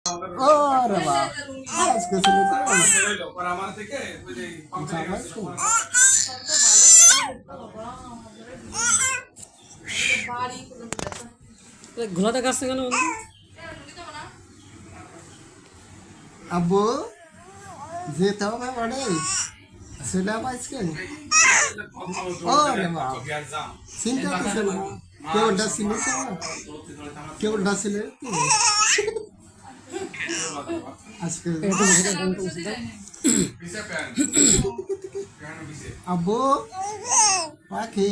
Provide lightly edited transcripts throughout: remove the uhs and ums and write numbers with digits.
ওরে বাবা আজকে ছিল ঘোলাতে কাটছে কেন আব্বু যেতে হবে বাড়ি ছেলে আজকে ওরে বাবা চিন্তা করছে না কেউ ডাকছিল কেউ ডাকছিল আজকে আব্বু পাখি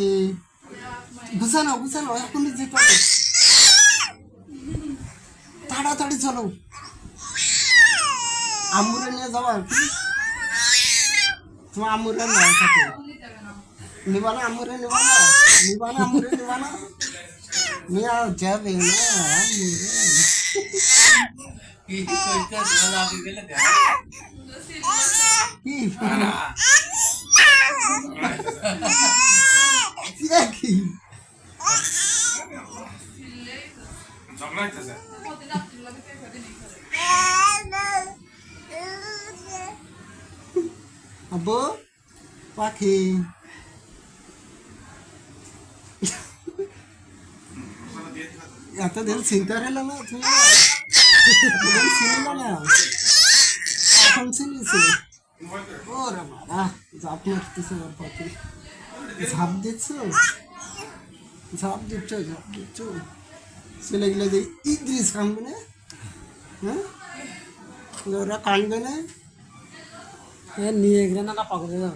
গুছানো এখনই যেতে হবে তাড়াতাড়ি চলো আমুরে নিয়ে যাবো আর কি তোমার আমুরে না সাথে নিবানা আমুরে নিবানা নিয়ে যাবে না আমুরে কি আব্বু পাখি এতদিন চিন্তা হলো না তুমি ছিল না এখন চিনিয়েছি ওরে বাবা ঝাঁপ মারতেছে ওর পাখি ঝাঁপ দিচ্ছ ছেলে গেলে যে ইদ্রিস কানবে না হ্যাঁ ওরা কানবে না নিয়ে গেলে না পাকড়ে যাও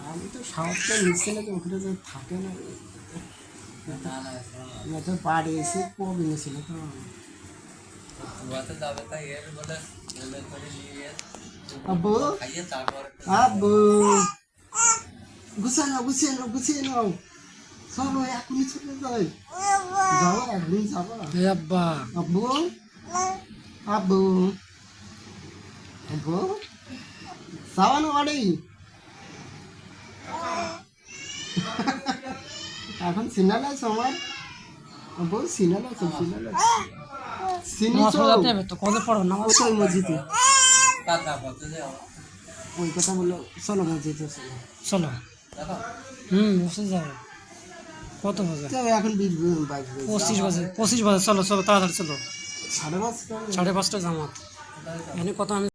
আমি তো সাহসটা নিচ্ছে না যে ওখানে যে থাকে না তো বাড়ি এসে কবে নিয়েছিল তো আব্বু আব্বু গুছিয়ে নাও চলো এখনই চলে যাই যাবো একদিন যাবো আব্বা আব্বু আব্বু আব্বু যাওয়া না বাড়ি এখন সিনাল আছে আমার আব্বু সিনাল আছে তো কত পড়ো না ওই মসজিদে ওই কথা বললো চলো মসজিদে চলো বসে যাবে কত বাজে এখন 25 বাজে চলো তাড়াতাড়ি চলো 5:30 5:30 জামাত এখানে কত আমি